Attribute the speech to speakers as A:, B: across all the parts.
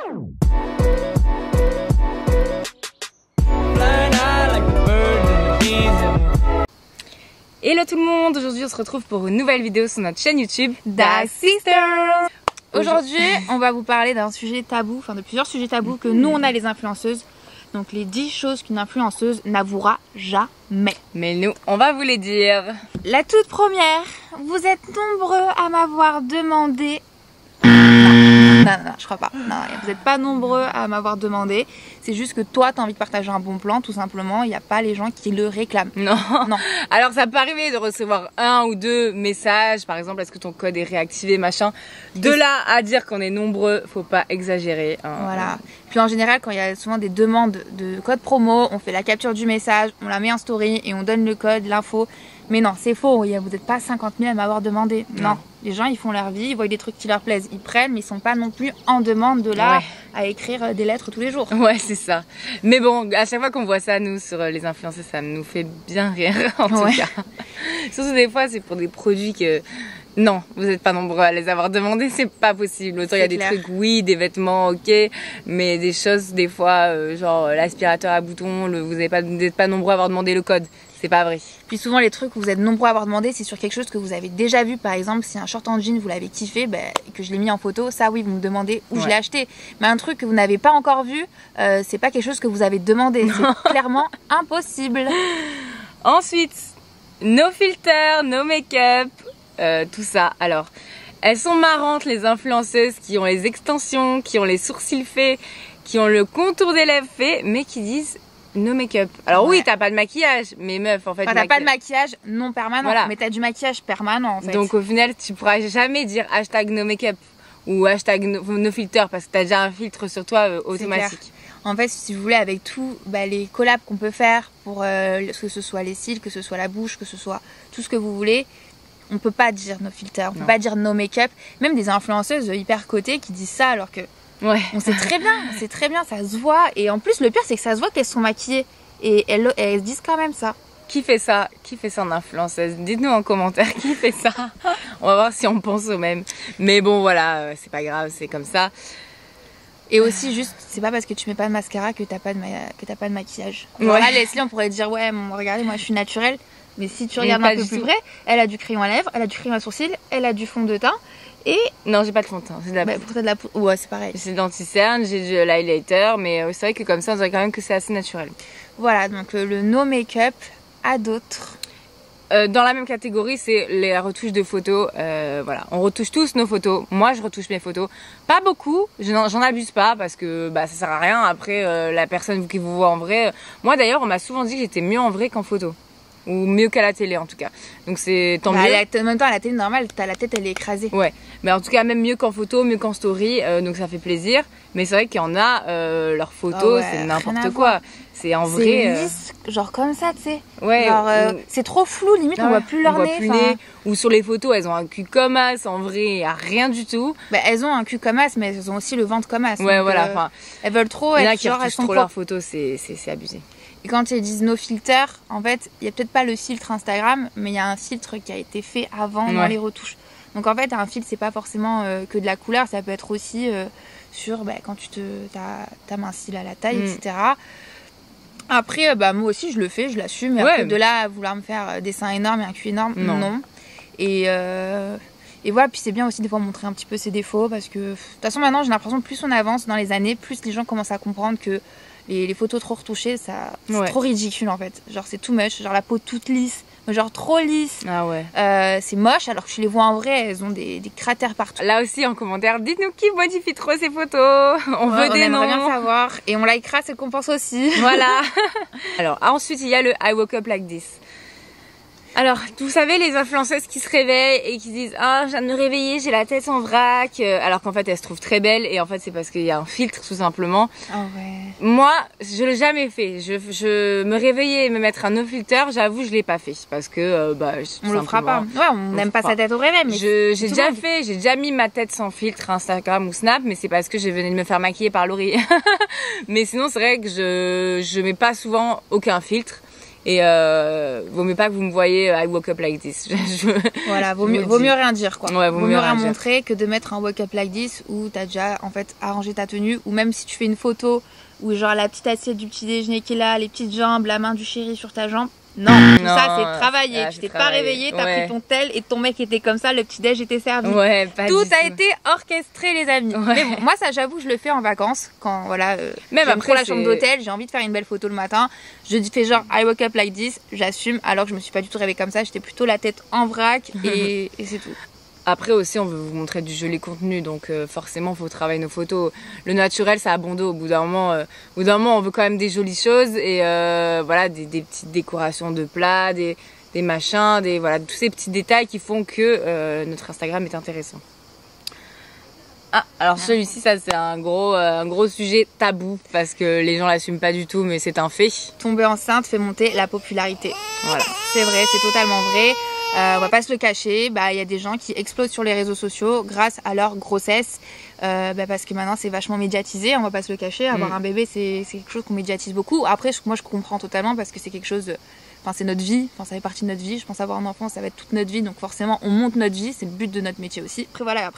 A: Hello tout le monde, aujourd'hui on se retrouve pour une nouvelle vidéo sur notre chaîne YouTube Da Sisters.
B: Aujourd'hui on va vous parler d'un sujet tabou, enfin de plusieurs sujets tabous que nous on a les influenceuses. Donc les 10 choses qu'une influenceuse n'avouera jamais.
A: Mais nous on va vous les dire.
B: La toute première, vous êtes nombreux à m'avoir demandé... Non, je crois pas. Non, vous n'êtes pas nombreux à m'avoir demandé. C'est juste que toi, tu as envie de partager un bon plan, tout simplement. Il n'y a pas les gens qui le réclament.
A: Non. Alors, ça peut arriver de recevoir 1 ou 2 messages. Par exemple, est-ce que ton code est réactivé, machin. De là à dire qu'on est nombreux, faut pas exagérer. Hein.
B: Voilà. Puis en général, quand il y a souvent des demandes de code promo, on fait la capture du message, on la met en story et on donne le code, l'info. Mais non, c'est faux, vous n'êtes pas 50 000 à m'avoir demandé. Non, les gens ils font leur vie, ils voient des trucs qui leur plaisent, ils prennent, mais ils sont pas non plus en demande de là à écrire des lettres tous les jours.
A: Ouais, c'est ça. Mais bon, à chaque fois qu'on voit ça, nous, sur les influenceurs, ça nous fait bien rire, en tout cas. Surtout des fois, c'est pour des produits que... Non, vous n'êtes pas nombreux à les avoir demandés, c'est pas possible. Autant il y a des trucs, oui, des vêtements, ok, mais des choses, des fois, genre l'aspirateur à boutons, vous n'êtes pas nombreux à avoir demandé le code. C'est pas vrai.
B: Puis souvent les trucs que vous êtes nombreux à avoir demandé, c'est sur quelque chose que vous avez déjà vu. Par exemple, si un short en jean vous l'avez kiffé, et que je l'ai mis en photo, ça oui, vous me demandez où je l'ai acheté. Mais un truc que vous n'avez pas encore vu, c'est pas quelque chose que vous avez demandé. C'est clairement impossible.
A: Ensuite, no filter, no make-up, tout ça. Alors, elles sont marrantes les influenceuses qui ont les extensions, qui ont les sourcils faits, qui ont le contour des lèvres fait, mais qui disent no make-up. Alors oui, t'as pas de maquillage, mais meuf, en fait...
B: Enfin, t'as pas de maquillage non permanent, mais t'as du maquillage permanent, en fait.
A: Donc au final, tu pourras jamais dire hashtag no make-up ou hashtag no filter, parce que t'as déjà un filtre sur toi automatique.
B: En fait, si vous voulez, avec tous les collabs qu'on peut faire, pour que ce soit les cils, que ce soit la bouche, que ce soit tout ce que vous voulez, on peut pas dire no filter, on peut pas dire no make-up. Même des influenceuses hyper cotées qui disent ça alors que...
A: Ouais.
B: On sait très bien, ça se voit. Et en plus, le pire, c'est que ça se voit qu'elles sont maquillées. Et elles disent quand même ça.
A: Qui fait ça en influenceuse? Dites-nous en commentaire qui fait ça. On va voir si on pense au même. Mais bon, voilà, c'est pas grave, c'est comme ça.
B: Et aussi, juste, c'est pas parce que tu mets pas de mascara que t'as pas de maquillage. Voilà, Leslie, on pourrait dire, ouais, regardez, moi je suis naturelle. Mais si tu regardes un peu plus près, elle a du crayon à lèvres, elle a du crayon à sourcils, elle a du fond de teint. Et...
A: Non, j'ai pas de fond de teint, c'est de la poudre.
B: Ouais, c'est pareil.
A: C'est de l'anti-cerne, j'ai de l'highlighter, mais c'est vrai que comme ça, on dirait quand même que c'est assez naturel.
B: Voilà, donc le no make-up à d'autres.
A: Dans la même catégorie, c'est les retouches de photos. Voilà, on retouche tous nos photos. Moi, je retouche mes photos. Pas beaucoup, j'en abuse pas parce que ça sert à rien. Après, la personne qui vous voit en vrai... Moi, d'ailleurs, on m'a souvent dit que j'étais mieux en vrai qu'en photo. Ou mieux qu'à la télé en tout cas. Donc c'est tant mieux.
B: En même temps à la télé normale, la tête elle est écrasée.
A: Ouais, mais en tout cas même mieux qu'en photo, mieux qu'en story, donc ça fait plaisir. Mais c'est vrai qu'il y en a, leurs photos c'est n'importe quoi. C'est en vrai.
B: C'est lisse, genre comme ça, tu sais.
A: Ouais.
B: C'est trop flou, limite on voit plus leur nez.
A: Ou sur les photos elles ont un cul comme as, en vrai il n'y a rien du tout.
B: Elles ont un cul comme as, mais elles ont aussi le ventre comme as.
A: Ouais, donc, voilà.
B: Elles veulent trop
A: être. Il y en
B: a
A: qui retouchent trop leurs photos, c'est abusé.
B: Et quand ils disent no filter, en fait, il n'y a peut-être pas le filtre Instagram, mais il y a un filtre qui a été fait avant dans les retouches. Donc en fait, un filtre, c'est pas forcément que de la couleur, ça peut être aussi sur quand tu t'amincis à la taille, etc. Après, moi aussi, je le fais, je l'assume. Mais après, de là à vouloir me faire des seins énormes et un cul énorme, non. Et voilà, puis c'est bien aussi des fois montrer un petit peu ses défauts, parce que de toute façon, maintenant, j'ai l'impression que plus on avance dans les années, plus les gens commencent à comprendre que les photos trop retouchées, c'est trop ridicule en fait. Genre c'est too much, genre la peau toute lisse, genre trop lisse.
A: Ah ouais.
B: C'est moche alors que tu les vois en vrai, elles ont des cratères partout.
A: Là aussi en commentaire, dites-nous qui modifie trop ces photos. On veut des noms.
B: On aimerait bien savoir. Et on likera ce qu'on pense aussi.
A: Voilà. Alors ensuite il y a le I woke up like this. Alors, vous savez, les influenceuses qui se réveillent et qui disent « Ah, je viens de me réveiller, j'ai la tête en vrac », alors qu'en fait, elles se trouvent très belles et en fait, c'est parce qu'il y a un filtre, tout simplement.
B: Oh ouais.
A: Moi, je l'ai jamais fait. Je me réveiller et me mettre un no filter, j'avoue, je l'ai pas fait parce que,
B: on le fera pas. Ouais, on n'aime pas sa tête au réveil, mais
A: j'ai déjà mis ma tête sans filtre Instagram ou Snap, mais c'est parce que je venais de me faire maquiller par Laurie. Mais sinon, c'est vrai que je mets pas souvent aucun filtre. Et vaut mieux pas que vous me voyez I woke up like this.
B: Voilà, vaut mieux rien dire quoi.
A: Ouais,
B: vaut mieux rien montrer que de mettre un woke up like this où t'as déjà en fait arrangé ta tenue, ou même si tu fais une photo où genre la petite assiette du petit déjeuner qui est là, les petites jambes, la main du chéri sur ta jambe. Non, tout ça c'est travaillé. Tu t'es pas réveillé, t'as pris ton tel et ton mec était comme ça, le petit déj était servi.
A: Ouais, pas
B: tout
A: du
B: a
A: tout.
B: été orchestré les amis.
A: Ouais.
B: Mais bon, moi ça j'avoue je le fais en vacances quand voilà.
A: Même
B: j'aime
A: après
B: trop la chambre d'hôtel, j'ai envie de faire une belle photo le matin. Je fais genre I woke up like this, j'assume alors que je me suis pas du tout réveillée comme ça, j'étais plutôt la tête en vrac et c'est tout.
A: Après aussi, on veut vous montrer du joli contenu, donc forcément, il faut travailler nos photos. Le naturel, ça a bon dos. Au bout d'un moment, on veut quand même des jolies choses et voilà, des petites décorations de plats, des machins, voilà, tous ces petits détails qui font que notre Instagram est intéressant. Ah, alors celui-ci, ça c'est un gros sujet tabou parce que les gens l'assument pas du tout, mais c'est un fait.
B: Tomber enceinte fait monter la popularité.
A: Voilà.
B: C'est vrai, c'est totalement vrai. On va pas se le cacher, il y a des gens qui explosent sur les réseaux sociaux grâce à leur grossesse, parce que maintenant c'est vachement médiatisé, on va pas se le cacher, avoir un bébé c'est quelque chose qu'on médiatise beaucoup. Après moi je comprends totalement parce que c'est quelque chose, c'est notre vie, ça fait partie de notre vie, je pense avoir un enfant ça va être toute notre vie, donc forcément on monte notre vie, c'est le but de notre métier aussi. Après voilà,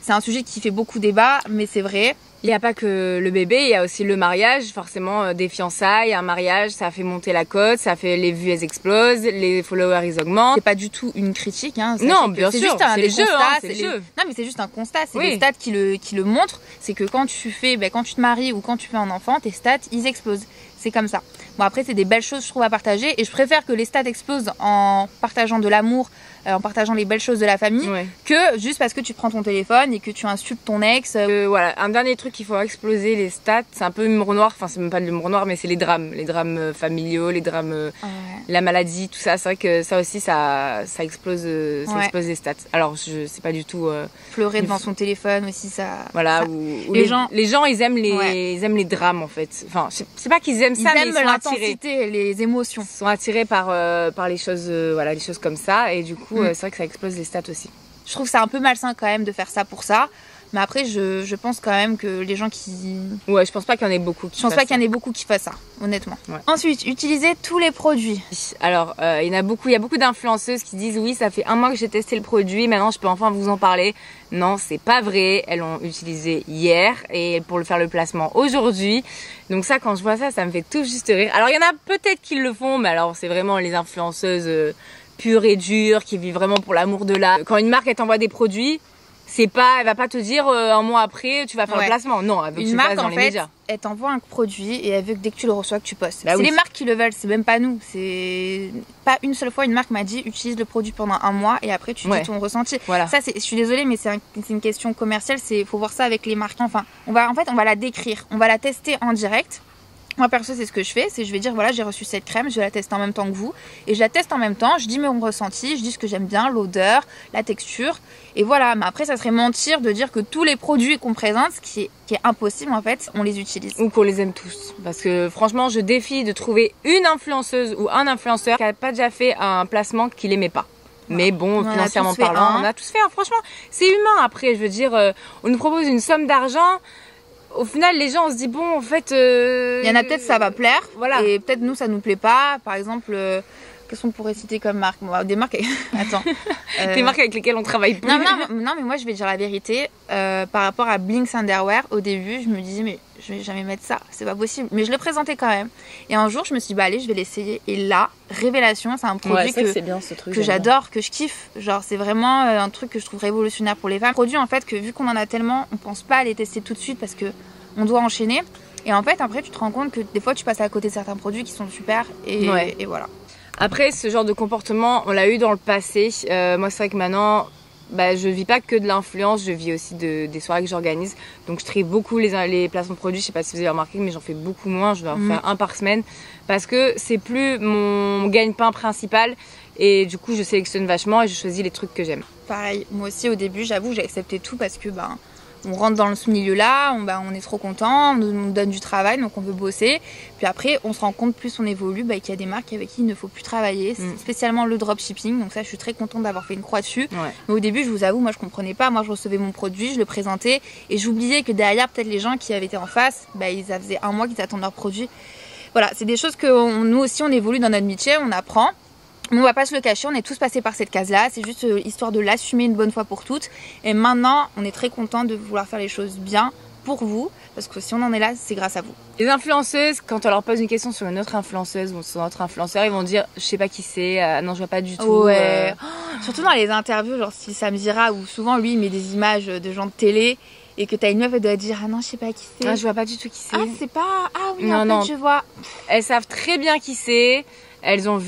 B: c'est un sujet qui fait beaucoup débat, mais c'est vrai.
A: Il n'y a pas que le bébé, il y a aussi le mariage, forcément des fiançailles, un mariage, ça fait monter la cote, ça fait les vues elles explosent, les followers ils augmentent.
B: C'est pas du tout une critique, hein.
A: Non, bien sûr,
B: c'est
A: le jeu, c'est le jeu.
B: Non mais c'est juste un constat, c'est les stats qui le montrent, c'est que quand tu te maries ou quand tu fais un enfant, tes stats ils explosent. C'est comme ça. Bon après c'est des belles choses je trouve à partager et je préfère que les stats explosent en partageant de l'amour, en partageant les belles choses de la famille, que juste parce que tu prends ton téléphone et que tu insultes ton ex.
A: Voilà, un dernier truc qu'il faut exploser les stats, c'est un peu l'humour noir, enfin c'est même pas de l'humour noir mais c'est les drames familiaux, les drames, la maladie, tout ça. C'est vrai que ça aussi ça explose les stats. Alors c'est pas du tout
B: pleurer devant son téléphone aussi ça.
A: Voilà,
B: ça...
A: Ou les gens ils aiment les drames en fait. Enfin c'est pas qu'ils aiment ça, mais ils sont
B: l'intensité, les émotions.
A: Ils sont attirés par les choses, les choses comme ça, et du coup, c'est vrai que ça explose les stats aussi.
B: Je trouve que c'est un peu malsain quand même de faire ça pour ça. Mais après, je pense quand même que les gens qui...
A: Ouais, je pense pas qu'il y en ait beaucoup qui fassent ça.
B: Je pense pas qu'il y en ait beaucoup qui fassent ça, honnêtement. Ouais. Ensuite, utiliser tous les produits.
A: Alors, il y a beaucoup d'influenceuses qui disent oui, ça fait 1 mois que j'ai testé le produit, maintenant je peux enfin vous en parler. Non, c'est pas vrai. Elles l'ont utilisé hier et pour faire le placement aujourd'hui. Donc ça, quand je vois ça, ça me fait tout juste rire. Alors, il y en a peut-être qui le font, mais alors c'est vraiment les influenceuses pures et dures qui vivent vraiment pour l'amour de l'art. Quand une marque, elle t'envoie des produits... elle va pas te dire 1 mois après tu vas faire le placement. Non, elle veut que tu passes dans les médias.
B: Elle t'envoie un produit et elle veut que dès que tu le reçois que tu postes.
A: C'est
B: les marques qui le veulent, c'est même pas nous. C'est pas une seule fois une marque m'a dit utilise le produit pendant 1 mois et après tu dis ton ressenti. Voilà. Ça je suis désolée mais c'est une question commerciale, faut voir ça avec les marques. Enfin, on va la décrire, on va la tester en direct. Moi perso c'est ce que je fais, je vais dire voilà j'ai reçu cette crème, je vais la tester en même temps que vous et je la teste en même temps, je dis mon ressenti, je dis ce que j'aime bien, l'odeur, la texture et voilà. Mais après ça serait mentir de dire que tous les produits qu'on présente, ce qui est impossible en fait, on les utilise.
A: Ou qu'on les aime tous, parce que franchement je défie de trouver une influenceuse ou un influenceur qui a pas déjà fait un placement qu'il aimait pas. Mais bon, financièrement parlant, on a tous fait franchement c'est humain. Après je veux dire, on nous propose une somme d'argent. Au final, les gens on se dit bon, en fait,
B: il y en a peut-être ça va plaire,
A: voilà.
B: Et peut-être nous ça nous plaît pas. Par exemple, qu'est-ce qu'on pourrait citer comme marque? Des marques. Attends.
A: Des marques avec lesquelles on travaille plus.
B: Non, mais moi je vais dire la vérité. Par rapport à Blinks Underwear, au début, je me disais mais je vais jamais mettre ça, c'est pas possible. Mais je le présentais quand même. Et un jour, je me suis dit bah allez, je vais l'essayer. Et là, révélation, c'est un produit que j'adore, que je kiffe. Genre c'est vraiment un truc que je trouve révolutionnaire pour les femmes. Un produit en fait que vu qu'on en a tellement, on pense pas à les tester tout de suite parce que on doit enchaîner. Et en fait, après, tu te rends compte que des fois, tu passes à côté de certains produits qui sont super. Et voilà.
A: Après, ce genre de comportement, on l'a eu dans le passé. Moi, c'est vrai que maintenant, je vis pas que de l'influence, je vis aussi des soirées que j'organise. Donc, je trie beaucoup les placements de produits. Je sais pas si vous avez remarqué, mais j'en fais beaucoup moins. Je vais en faire 1 par semaine parce que c'est plus mon gagne-pain principal. Et du coup, je sélectionne vachement et je choisis les trucs que j'aime.
B: Pareil, moi aussi, au début, j'avoue, j'ai accepté tout parce que on rentre dans ce milieu-là, on est trop content, on nous donne du travail, donc on veut bosser. Puis après, on se rend compte, plus on évolue, qu'il y a des marques avec qui il ne faut plus travailler, spécialement le dropshipping. Donc ça, je suis très contente d'avoir fait une croix dessus. Ouais. Mais au début, je vous avoue, moi, je comprenais pas. Moi, je recevais mon produit, je le présentais, et j'oubliais que derrière, peut-être les gens qui avaient été en face, ils faisaient 1 mois qu'ils attendent leur produit. Voilà, c'est des choses que nous aussi on évolue dans notre métier, on apprend. Mais on va pas se le cacher, on est tous passés par cette case-là. C'est juste histoire de l'assumer une bonne fois pour toutes. Et maintenant, on est très content de vouloir faire les choses bien pour vous. Parce que si on en est là, c'est grâce à vous.
A: Les influenceuses, quand on leur pose une question sur une autre influenceuse ou sur notre influenceur, ils vont dire je sais pas qui c'est, non je vois pas du tout.
B: Ouais. Surtout dans les interviews, genre si ça me dira, où souvent lui il met des images de gens de télé et que t'as une meuf, elle doit dire ah non je sais pas qui c'est.
A: Ah, je vois pas du tout qui c'est.
B: Ah c'est pas. Ah oui,
A: non,
B: en fait je vois.
A: Elles savent très bien qui c'est. Elles ont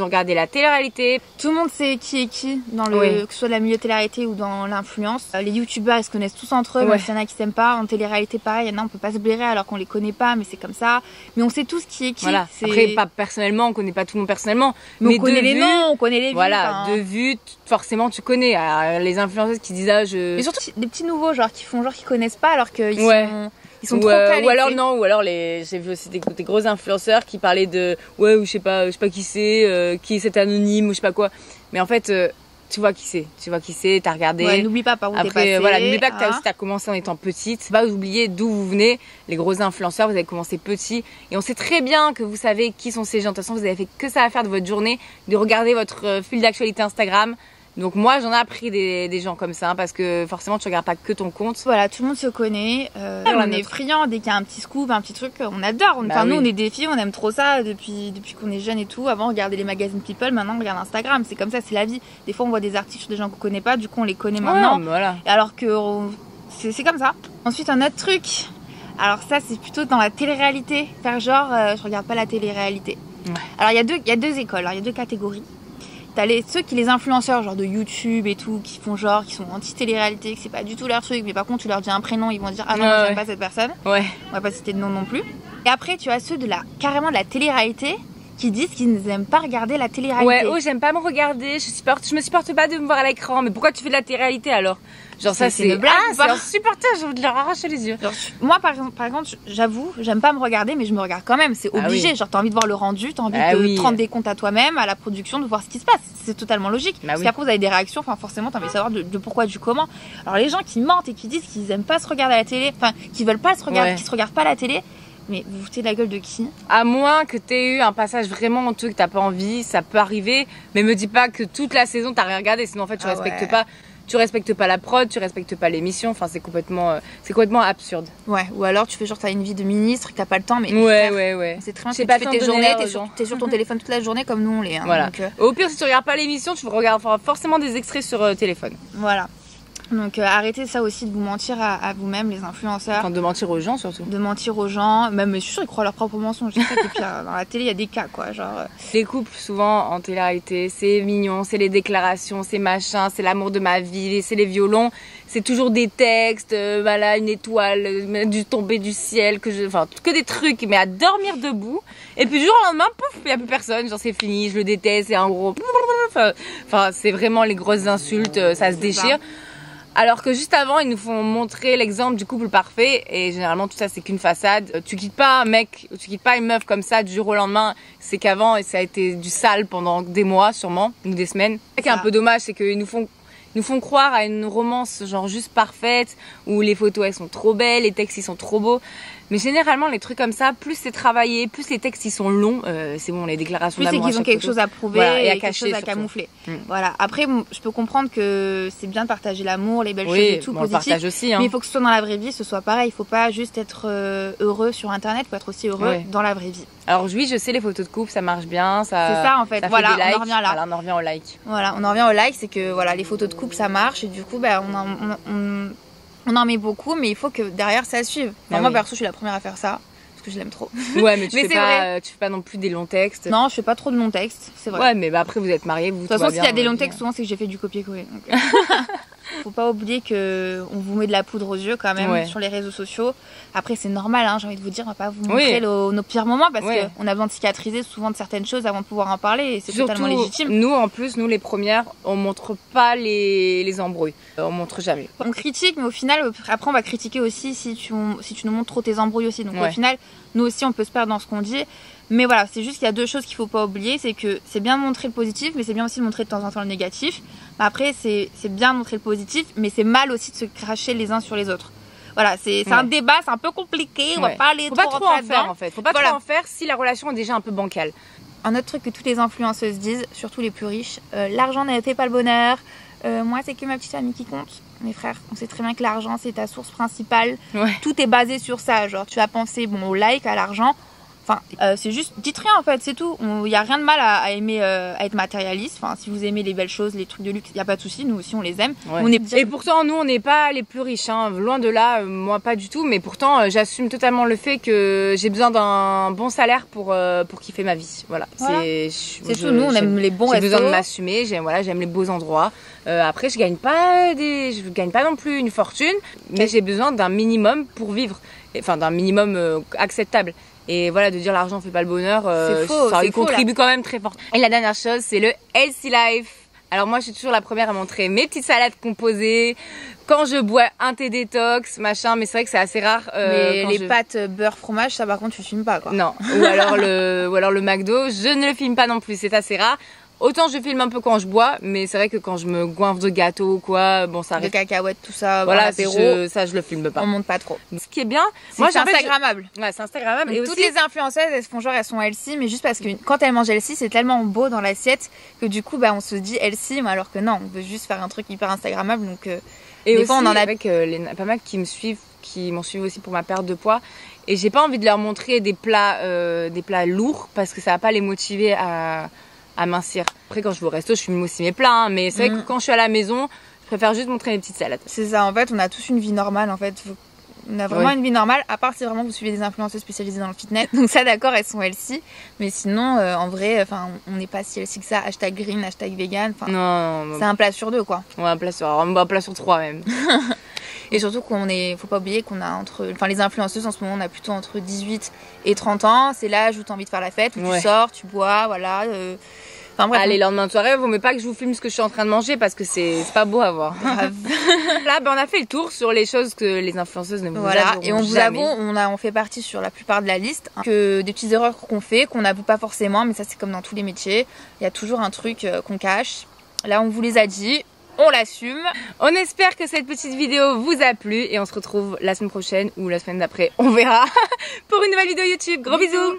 A: regardé la télé-réalité.
B: Tout le monde sait qui est qui, dans le, que ce soit dans la milieu télé-réalité ou dans l'influence. Les youtubeurs, ils se connaissent tous entre eux, même s'il y en a qui s'aiment pas. En télé-réalité, pareil, il y en a, on peut pas se blairer alors qu'on les connaît pas, mais c'est comme ça. Mais on sait tous qui est qui.
A: Voilà. Après, pas personnellement, on connaît pas tout le monde personnellement.
B: Mais on connaît les noms, on connaît les vues.
A: Voilà, de vue, forcément, tu connais. Alors, les influenceuses qui disent
B: Mais surtout, des petits nouveaux, genre, qui font genre qu'ils connaissent pas alors qu'ils sont... Ils sont trop calés.
A: Ou alors non, ou alors j'ai vu aussi des gros influenceurs qui parlaient de ou je sais pas qui c'est, qui est cet anonyme ou je sais pas quoi. Mais en fait tu vois qui c'est, t'as regardé.
B: Ouais, n'oublie pas par où t'es passé.
A: Après voilà, n'oublie pas que t'as commencé en étant petite. Pas oublier d'où vous venez. Les gros influenceurs, vous avez commencé petit et on sait très bien que vous savez qui sont ces gens. De toute façon, vous avez fait que ça à faire de votre journée, de regarder votre fil d'actualité Instagram. Donc moi j'en ai appris des gens comme ça, hein, parce que forcément tu regardes pas que ton compte.
B: Voilà, tout le monde se connaît, on est friands dès qu'il y a un petit scoop, un petit truc, on adore. Nous on est des filles, on aime trop ça depuis qu'on est jeunes et tout. Avant on regardait les magazines People, maintenant on regarde Instagram, c'est comme ça, c'est la vie. Des fois on voit des articles sur des gens qu'on connaît pas, du coup on les connaît maintenant.
A: Voilà.
B: Alors que c'est comme ça. Ensuite un autre truc, alors ça c'est plutôt dans la télé-réalité, faire genre je regarde pas la télé-réalité. Alors il y a deux écoles, il y a deux catégories. T'as ceux qui les influenceurs genre de YouTube et tout qui font genre qui sont anti télé-réalité, que c'est pas du tout leur truc, mais par contre tu leur dis un prénom, ils vont dire ah non j'aime pas cette personne. On va pas citer de nom non plus. Et après tu as ceux carrément de la télé-réalité qui disent qu'ils n'aiment pas regarder la télé-réalité.
A: J'aime pas me regarder, je me supporte pas de me voir à l'écran, mais pourquoi tu fais de la télé-réalité alors? Genre ça c'est une blague, c'est insupportable, j'ai envie de leur arracher les yeux.
B: Genre, moi par exemple, j'avoue, j'aime pas me regarder mais je me regarde quand même, c'est obligé, genre t'as envie de voir le rendu, t'as envie de te rendre des comptes à toi-même, à la production, de voir ce qui se passe, c'est totalement logique. Parce qu'après vous avez des réactions, enfin forcément t'as envie de savoir de pourquoi, du comment. Alors les gens qui mentent et qui disent qu'ils aiment pas se regarder à la télé, enfin qui veulent pas se regarder, qui se regardent pas à la télé, mais vous foutez de la gueule de qui?
A: À moins que t'aies eu un passage vraiment honteux, que t'as pas envie, ça peut arriver, mais me dis pas que toute la saison t'as rien regardé, sinon en fait tu respectes pas. Tu respectes pas la prod, tu respectes pas l'émission, enfin c'est complètement absurde.
B: Ouais, ou alors tu fais genre t'as une vie de ministre, que t'as pas le temps, mais c'est très bien que tu fais tes journées, t'es sur ton téléphone toute la journée comme nous on l'est. Hein,
A: voilà. Donc, au pire si tu regardes pas l'émission, tu regardes forcément des extraits sur téléphone.
B: Voilà. Donc arrêtez ça aussi de vous mentir à vous-même, les influenceurs.
A: Enfin de mentir aux gens surtout.
B: De mentir aux gens, même je suis sûre ils croient à leurs propres mensonges. C'est ça qui est pire. Dans la télé il y a des cas quoi, genre.
A: Les couples souvent en télé-réalité, c'est mignon, c'est les déclarations, c'est machin, c'est l'amour de ma vie, c'est les violons, c'est toujours des textes, voilà une étoile, du tombé du ciel, que des trucs, mais à dormir debout. Et puis du jour au lendemain, pouf, il y a plus personne, genre c'est fini, je le déteste, c'est un gros. Enfin c'est vraiment les grosses insultes, ça se déchire. Alors que juste avant, ils nous font montrer l'exemple du couple parfait et généralement tout ça c'est qu'une façade. Tu quittes pas un mec, tu quittes pas une meuf comme ça du jour au lendemain. C'est qu'avant ça a été du sale pendant des mois sûrement ou des semaines. Ce qui est un peu dommage, c'est qu'ils nous font croire à une romance genre juste parfaite où les photos elles sont trop belles, les textes ils sont trop beaux. Mais généralement les trucs comme ça, plus c'est travaillé, plus les textes ils sont longs, c'est bon les déclarations d'amour.
B: Plus c'est qu'ils ont quelque chose à prouver et à cacher, quelque chose à camoufler. Voilà. Après je peux comprendre que c'est bien de partager l'amour, les belles choses et tout, positif.
A: Le partage aussi, hein.
B: Mais il faut que ce soit dans la vraie vie, ce soit pareil. Il faut pas juste être heureux sur internet, il faut être aussi heureux dans la vraie vie.
A: Alors oui, je sais les photos de couple, ça marche bien, ça.
B: C'est ça en fait. Voilà, on en revient là.
A: Voilà, on en revient au like.
B: Voilà, on en revient au like, c'est que voilà les photos de couple ça marche et du coup on en met beaucoup, mais il faut que derrière ça suive. Enfin, moi perso je suis la première à faire ça. Que je l'aime trop.
A: Ouais, mais tu fais pas non plus des longs textes.
B: Non, je fais pas trop de longs textes, c'est vrai.
A: Ouais, mais après vous êtes mariés, vous.
B: De toute façon, s'il y a des longs textes, souvent c'est que j'ai fait du copier-coller. Donc... Faut pas oublier que on vous met de la poudre aux yeux quand même sur les réseaux sociaux. Après c'est normal, hein, j'ai envie de vous dire, on va pas vous montrer nos pires moments parce qu'on a besoin de cicatriser souvent de certaines choses avant de pouvoir en parler et c'est totalement légitime.
A: Nous en plus, nous les premières, on montre pas les embrouilles, on montre jamais.
B: On critique, mais au final après on va critiquer aussi si tu nous montres trop tes embrouilles aussi. Donc au final, nous aussi on peut se perdre dans ce qu'on dit. Mais voilà, c'est juste qu'il y a deux choses qu'il faut pas oublier, c'est que c'est bien de montrer le positif, mais c'est bien aussi de montrer de temps en temps le négatif. Après, c'est bien de montrer le positif, mais c'est mal aussi de se cracher les uns sur les autres. Voilà, c'est un débat, c'est un peu compliqué, on va pas aller
A: trop
B: en
A: faire en fait. Faut pas trop en faire si la relation est déjà un peu bancale.
B: Un autre truc que toutes les influenceuses disent, surtout les plus riches, l'argent ne fait pas le bonheur. Moi, c'est que ma petite famille qui compte. Mes frères, on sait très bien que l'argent, c'est ta source principale. Tout est basé sur ça. Genre, tu vas penser au like, à l'argent. Enfin, c'est juste, dites rien en fait, c'est tout. Il n'y a rien de mal à aimer, à être matérialiste. Enfin, si vous aimez les belles choses, les trucs de luxe, il n'y a pas de souci. Nous aussi, on les aime.
A: Et pourtant, nous, on n'est pas les plus riches. Hein. Loin de là, moi, pas du tout. Mais pourtant, j'assume totalement le fait que j'ai besoin d'un bon salaire pour kiffer ma vie. Voilà. C'est
B: tout. Nous, on aime les bons restos.
A: J'ai besoin de m'assumer. J'aime les beaux endroits. Après, je gagne pas non plus une fortune, mais j'ai besoin d'un minimum pour vivre. Enfin, d'un minimum acceptable. Et voilà, de dire l'argent fait pas le bonheur, ça y contribue quand même très fort. Et la dernière chose, c'est le healthy life. Alors moi, je suis toujours la première à montrer mes petites salades composées, quand je bois un thé détox, machin, mais c'est vrai que c'est assez rare.
B: Mais les pâtes beurre fromage, ça par contre, tu filmes pas quoi.
A: Non, ou alors le McDo, je ne le filme pas non plus, c'est assez rare. Autant je filme un peu quand je bois, mais c'est vrai que quand je me goinfre de gâteaux ou quoi, bon ça reste...
B: De cacahuètes, tout ça,
A: voilà, ça je le filme pas.
B: On monte pas trop.
A: Ce qui est bien,
B: moi c'est instagrammable.
A: Ouais, c'est instagrammable.
B: Et toutes les influenceuses, elles se font genre elles sont healthy, mais juste parce que quand elles mangent healthy, c'est tellement beau dans l'assiette que du coup on se dit healthy, mais alors que non, on veut juste faire un truc hyper instagrammable. Donc
A: et des fois on en a avec pas mal qui me suivent, qui m'ont suivi aussi pour ma perte de poids. Et j'ai pas envie de leur montrer des plats lourds parce que ça va pas les motiver à mincir. Après quand je vais au resto je filme aussi mes plats hein, mais c'est vrai que quand je suis à la maison je préfère juste montrer mes petites salades.
B: C'est ça, en fait on a tous une vie normale en fait. On a vraiment une vie normale, à part si vraiment vous suivez des influenceuses spécialisées dans le fitness. Donc ça d'accord, elles sont healthy, mais sinon en vrai on n'est pas si healthy que ça. #green, #vegan,
A: non,
B: c'est un plat sur 2 quoi.
A: Ouais, un plat sur 3 même.
B: Et surtout faut pas oublier qu'on a les influenceuses en ce moment on a plutôt entre 18 et 30 ans, c'est l'âge où tu as envie de faire la fête, où tu sors, tu bois, voilà. Enfin, bref,
A: allez, lendemain de soirée, vaut mieux pas que je vous filme ce que je suis en train de manger parce que c'est pas beau à voir. Là, on a fait le tour sur les choses que les influenceuses ne vous avoueront
B: et on vous
A: jamais.
B: avoue, on fait partie sur la plupart de la liste, hein, que des petites erreurs qu'on fait, qu'on n'avoue pas forcément, mais ça c'est comme dans tous les métiers, il y a toujours un truc qu'on cache. Là, on vous les a dit, on l'assume.
A: On espère que cette petite vidéo vous a plu et on se retrouve la semaine prochaine ou la semaine d'après, on verra, pour une nouvelle vidéo YouTube. Gros bisous.